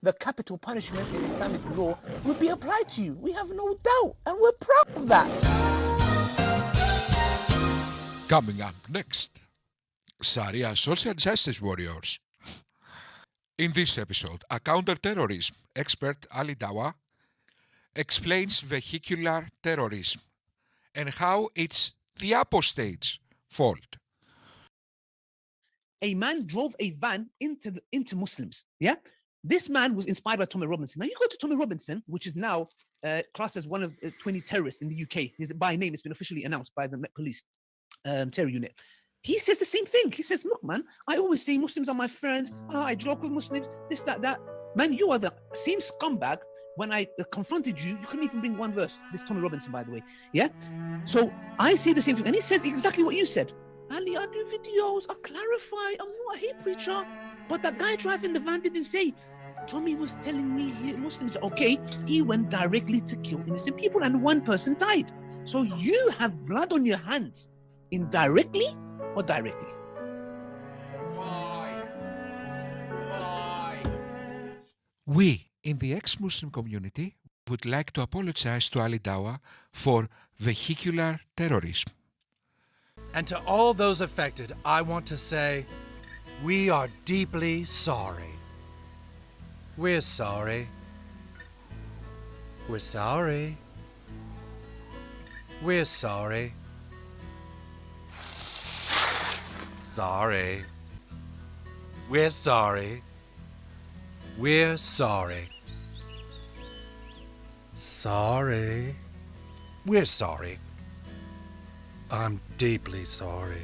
the capital punishment in Islamic law would be applied to you. We have no doubt, and we're proud of that. Coming up next, Sharia social justice warriors. In this episode, a counter-terrorism expert, Ali Dawa, explains vehicular terrorism and how it's the apostate's fault. A man drove a van into Muslims. Yeah, this man was inspired by Tommy Robinson. Now you go to Tommy Robinson, which is now classed as one of 20 terrorists in the UK. By name, it's been officially announced by the Met Police terror unit. He says the same thing. He says, "Look, man, I always say Muslims are my friends. I joke with Muslims. This, that. Man, you are the same scumbag." When I confronted you, you couldn't even bring one verse. This Tommy Robinson, by the way. Yeah. So I say the same thing, and he says exactly what you said. Ali, I do videos, I clarify, I'm not a hate preacher. But that guy driving the van didn't say, Tommy was telling me Muslims are okay. He went directly to kill innocent people and one person died. So you have blood on your hands, indirectly or directly. Why? We, in the ex-Muslim community, would like to apologize to Ali Dawa for vehicular terrorism. And to all those affected, I want to say, we are deeply sorry. We're sorry. We're sorry. We're sorry. Sorry. We're sorry. We're sorry. Sorry. We're sorry. I'm deeply sorry.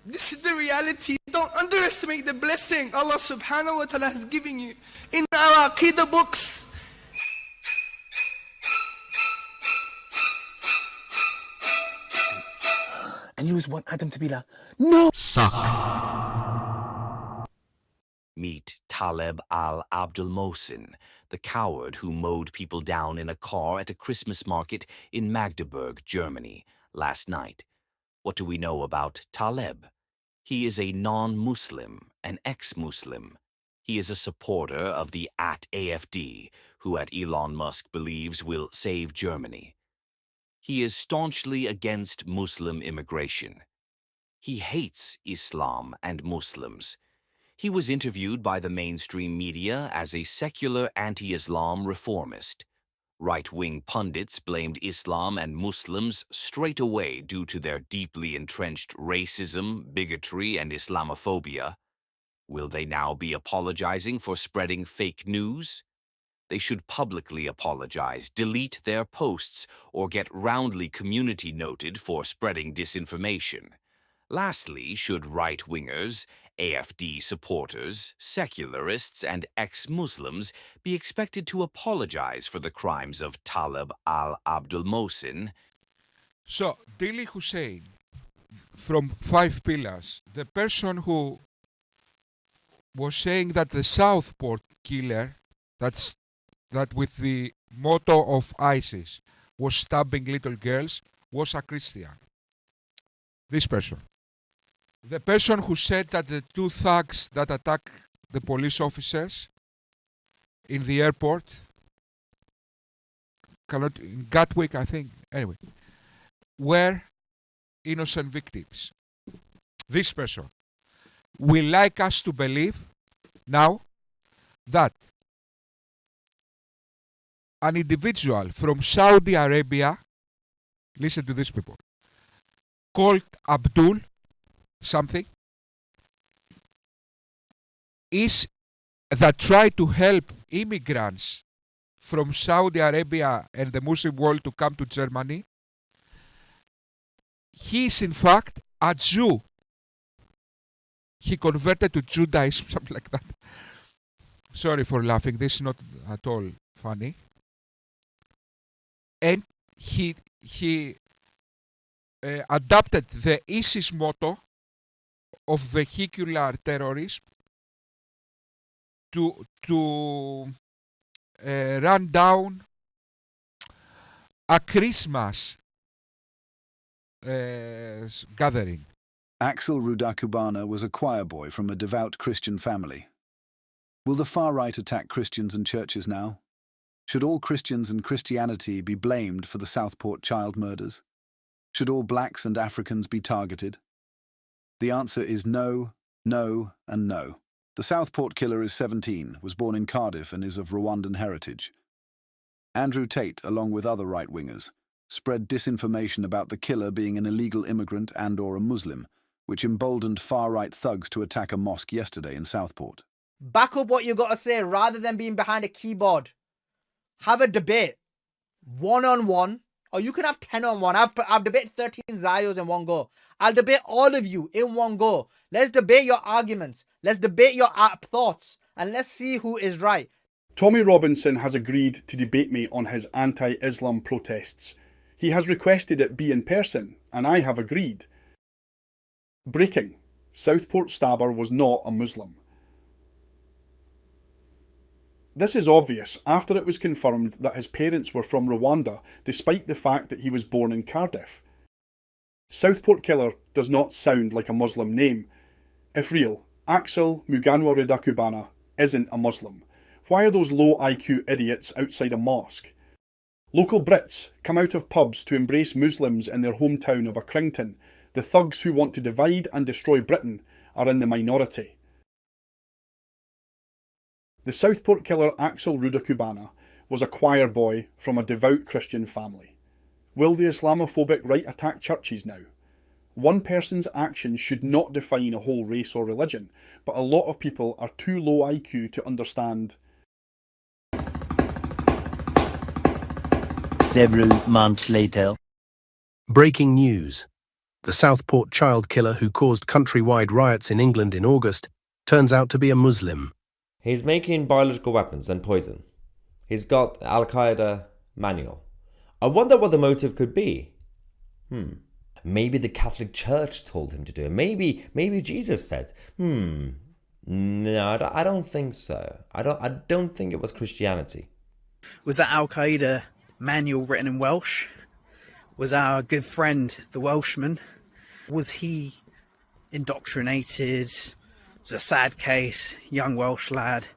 This is the reality. Don't underestimate the blessing Allah subhanahu wa ta'ala has given you. In our Aqidah books, And you just want Adam to be like, no. Meet Taleb Al Abdulmohsen, the coward who mowed people down in a car at a Christmas market in Magdeburg, Germany, last night. What do we know about Taleb? He is a non-Muslim, an ex-Muslim. He is a supporter of the AfD, who at Elon Musk believes will save Germany. He is staunchly against Muslim immigration. He hates Islam and Muslims. He was interviewed by the mainstream media as a secular anti-Islam reformist. Right-wing pundits blamed Islam and Muslims straight away due to their deeply entrenched racism, bigotry, and Islamophobia. Will they now be apologizing for spreading fake news? They should publicly apologize, delete their posts, or get roundly community noted for spreading disinformation. Lastly, should right-wingers, AfD supporters, secularists, and ex-Muslims be expected to apologize for the crimes of Taleb Al Abdulmohsen? So, Dili Hussein, from Five Pillars, the person who was saying that the Southport killer, that with the motto of ISIS was stabbing little girls, was a Christian. This person. The person who said that the two thugs that attacked the police officers in the airport, in Gatwick, I think, anyway, were innocent victims. This person will like us to believe now that an individual from Saudi Arabia, listen to this, people, called Abdul something, is that tried to help immigrants from Saudi Arabia and the Muslim world to come to Germany. He is in fact a Jew. He converted to Judaism, something like that. Sorry for laughing, this is not at all funny. And he adopted the ISIS motto of vehicular terrorism to run down a Christmas gathering Axel Rudakubana was a choir boy from a devout Christian family. Will the far right attack Christians and churches now? Should all Christians and Christianity be blamed for the Southport child murders? Should all blacks and Africans be targeted? The answer is no, no, and no. The Southport killer is 17, was born in Cardiff and is of Rwandan heritage. Andrew Tate, along with other right-wingers, spread disinformation about the killer being an illegal immigrant and/or a Muslim, which emboldened far-right thugs to attack a mosque yesterday in Southport. Back up what you got to say rather than being behind a keyboard. Have a debate. One-on-one. Or you can have 10-on-1. I've debated 13 Zios in one go. I'll debate all of you in one go. Let's debate your arguments. Let's debate your thoughts. And let's see who is right. Tommy Robinson has agreed to debate me on his anti-Islam protests. He has requested it be in person, and I have agreed. Breaking. Southport stabber was not a Muslim. This is obvious after it was confirmed that his parents were from Rwanda, despite the fact that he was born in Cardiff. Southport killer does not sound like a Muslim name. If real, Axel Muganwa Redakubana isn't a Muslim. Why are those low IQ idiots outside a mosque? Local Brits come out of pubs to embrace Muslims in their hometown of Accrington. The thugs who want to divide and destroy Britain are in the minority. The Southport killer Axel Rudakubana was a choir boy from a devout Christian family. Will the Islamophobic right attack churches now? One person's actions should not define a whole race or religion, but a lot of people are too low IQ to understand. Several months later. Breaking news. The Southport child killer who caused countrywide riots in England in August turns out to be a Muslim. He's making biological weapons and poison. He's got Al Qaeda manual. I wonder what the motive could be. Maybe the Catholic Church told him to do it. Maybe Jesus said. No, I don't think so. I don't think it was Christianity. Was that Al Qaeda manual written in Welsh? Was our good friend the Welshman? Was he indoctrinated? It was a sad case, young Welsh lad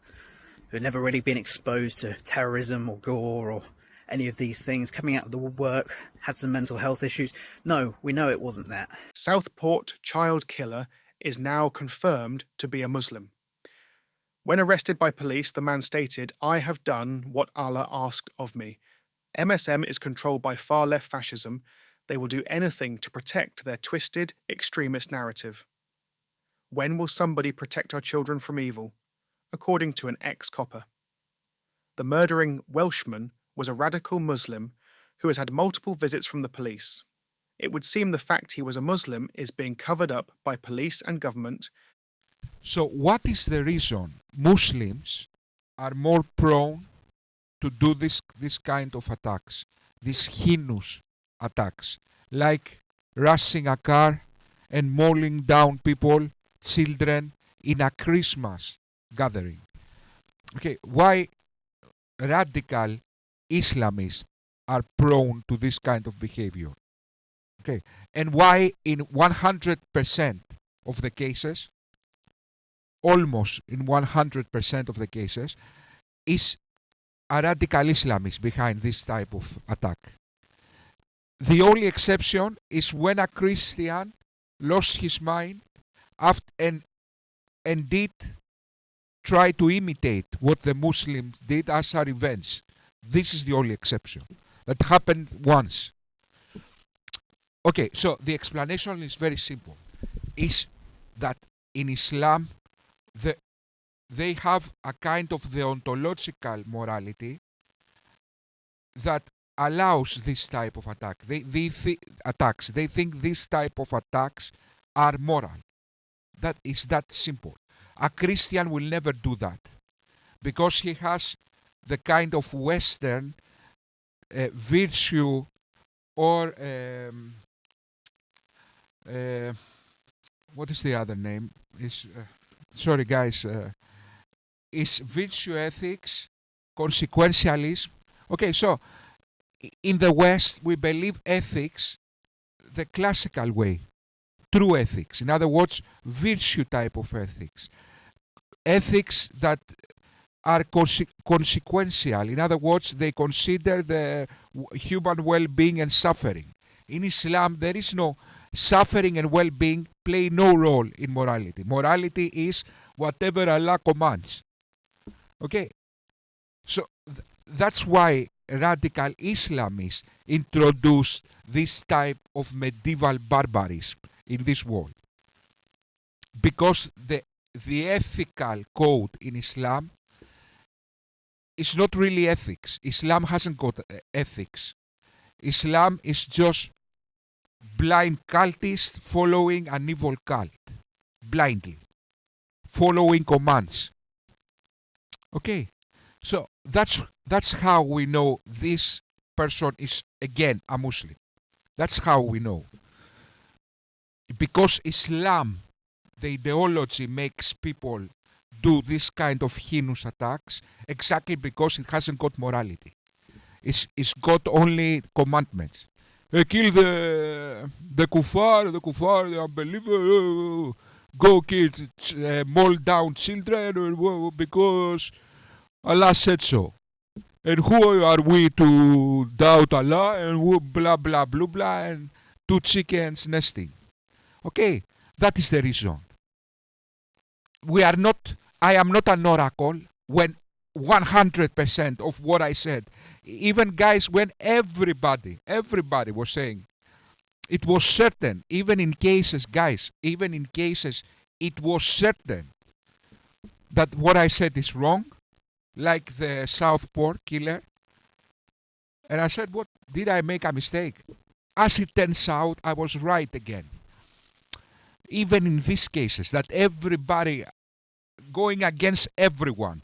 who had never really been exposed to terrorism or gore or any of these things, coming out of the woodwork, had some mental health issues. No, we know it wasn't that. Southport child killer is now confirmed to be a Muslim. When arrested by police, the man stated, "I have done what Allah asked of me. MSM is controlled by far-left fascism. They will do anything to protect their twisted, extremist narrative. When will somebody protect our children from evil?" According to an ex-copper. The murdering Welshman was a radical Muslim who has had multiple visits from the police. It would seem the fact he was a Muslim is being covered up by police and government. So what is the reason Muslims are more prone to do this kind of attacks, these heinous attacks, like rushing a car and mauling down people, children, in a Christmas gathering? Okay, why radical Islamists are prone to this kind of behavior? Okay, and why in 100% of the cases, almost in 100% of the cases, is a radical Islamist behind this type of attack? The only exception is when a Christian lost his mind and did try to imitate what the Muslims did as a revenge. This is the only exception. That happened once. Okay, so the explanation is very simple. Is that in Islam, they have a kind of deontological morality that allows this type of attack. They think this type of attacks are moral. That is that simple. A Christian will never do that because he has the kind of Western virtue or what is the other name? Sorry guys, is virtue ethics, consequentialism. Okay, so in the West we believe ethics the classical way. true ethics. In other words, virtue type of ethics. Ethics that are consequential. In other words, they consider the human well-being and suffering. In Islam, there is no suffering and well-being play no role in morality. Morality is whatever Allah commands. Okay? So that's why radical Islamists introduced this type of medieval barbarism in this world. Because the ethical code in Islam is not really ethics. Islam hasn't got ethics. Islam is just blind cultists following an evil cult. Blindly. Following commands. Okay. So that's how we know this person is, again, a Muslim. That's how we know. Because Islam, the ideology, makes people do this kind of heinous attacks exactly because it hasn't got morality. It's got only commandments. Kill the kuffar, the unbeliever, go kill, maul down children because Allah said so. And who are we to doubt Allah? And who blah blah blah blah and two chickens nesting. Okay, that is the reason. I am not an oracle when 100% of what I said, even guys, when everybody was saying it was certain, even in cases it was certain that what I said is wrong, like the Southport killer. And I said, what, did I make a mistake? As it turns out, I was right again. Even in these cases, that everybody going against everyone.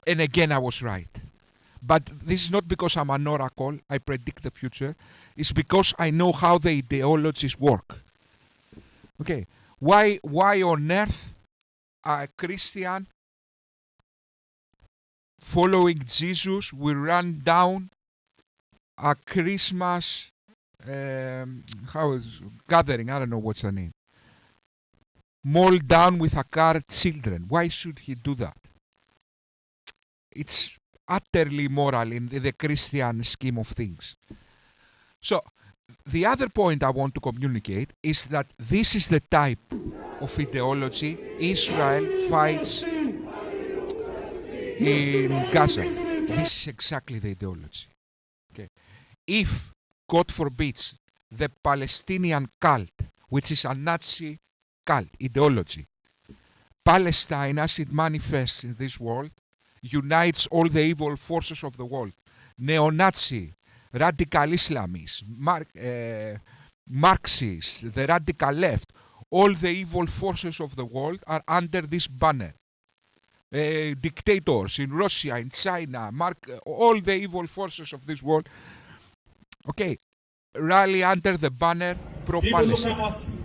And again, I was right. But this is not because I'm an oracle, I predict the future. It's because I know how the ideologies work. Okay, why on earth a Christian following Jesus will run down a Christmas gathering, I don't know what's the name, maul down with a car children? Why should he do that? It's utterly immoral in the Christian scheme of things. So, the other point I want to communicate is that this is the type of ideology Israel fights in Gaza. This is exactly the ideology. Okay. If, God forbids, the Palestinian cult, which is a Nazi cult ideology, Palestine as it manifests in this world, unites all the evil forces of the world. Neo-Nazi, radical Islamists, Marxists, the radical left, all the evil forces of the world are under this banner. Dictators in Russia, in China, all the evil forces of this world, okay, rally under the banner pro-Palestine. People look at us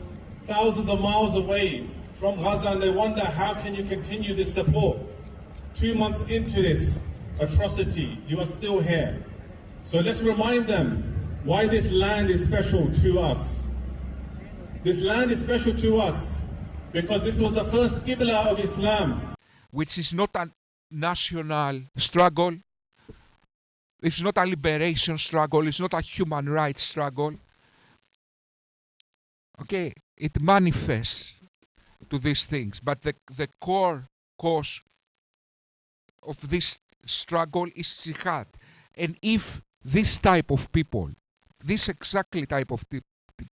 thousands of miles away from Gaza and they wonder, how can you continue this support? 2 months into this atrocity, you are still here. So let's remind them why this land is special to us. This land is special to us because this was the first Qibla of Islam. Which is not a national struggle. It's not a liberation struggle. It's not a human rights struggle. Okay, it manifests to these things. But the core cause of this struggle is jihad. And if this type of people, this exactly type of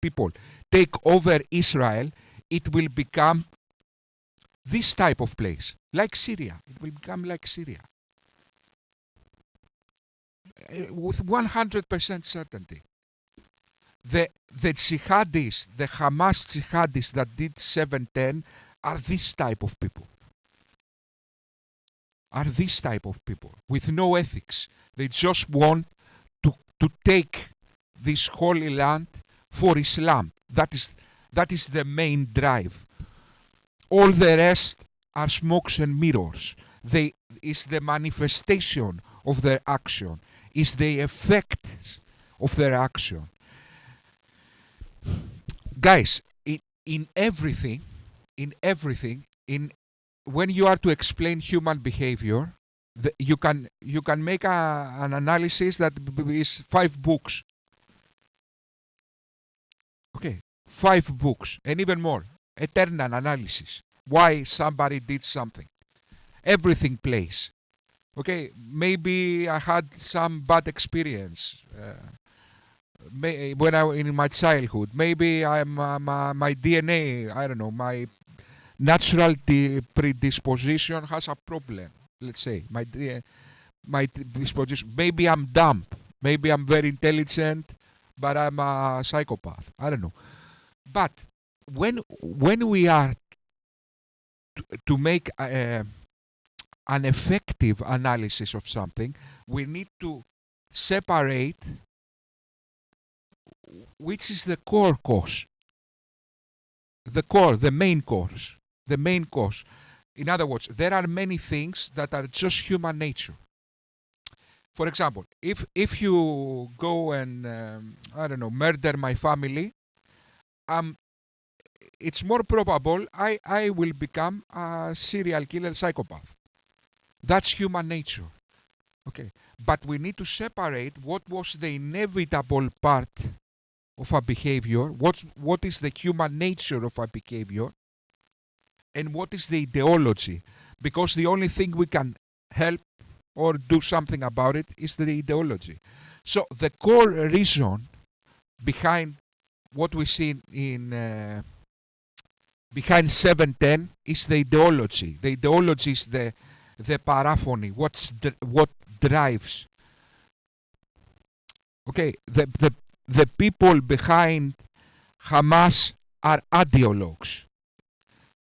people take over Israel, it will become this type of place, like Syria. It will become like Syria. With 100% certainty. The jihadists, the Hamas jihadists that did 7/10 are this type of people. Are this type of people with no ethics. They just want to take this holy land for Islam. That is the main drive. All the rest are smokes and mirrors. Is the manifestation of their action. Is the effect of their action. Guys, in everything, when you are to explain human behavior, you can make an analysis that is 5 books. Okay, 5 books and even more. Eternal analysis. Why somebody did something. Everything plays. Okay, maybe I had some bad experience when in my childhood. Maybe my DNA, I don't know, my natural predisposition has a problem. Let's say my disposition. Maybe I'm dumb. Maybe I'm very intelligent, but I'm a psychopath. I don't know. But when we are to make an effective analysis of something, we need to separate which is the core cause. The main cause. In other words, there are many things that are just human nature. For example, if you go and I don't know, murder my family, it's more probable I will become a serial killer psychopath. That's human nature. Okay, but we need to separate what was the inevitable part of a behavior, what is the human nature of a behavior, and what is the ideology. Because the only thing we can help or do something about it is the ideology. So the core reason behind what we see in behind 710 is the ideology. The ideology is the paraphony, what drives. Okay, the people behind Hamas are ideologues,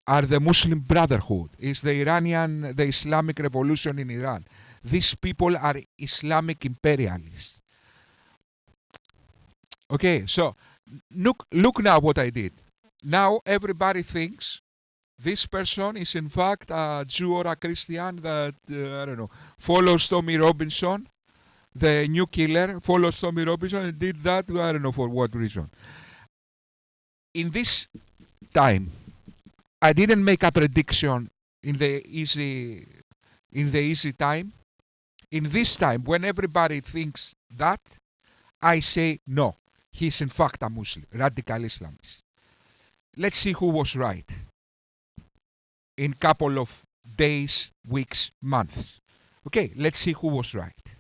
are the Muslim Brotherhood, is the Islamic Revolution in Iran. These people are Islamic imperialists. Okay, so look now what I did. Now everybody thinks this person is in fact a Jew or a Christian that, I don't know, follows Tommy Robinson. The new killer follows Tommy Robinson and did that, I don't know for what reason. In this time, I didn't make a prediction in the easy time. In this time, when everybody thinks that, I say no, he's in fact a Muslim, radical Islamist. Let's see who was right in couple of days, weeks, months. Okay, let's see who was right.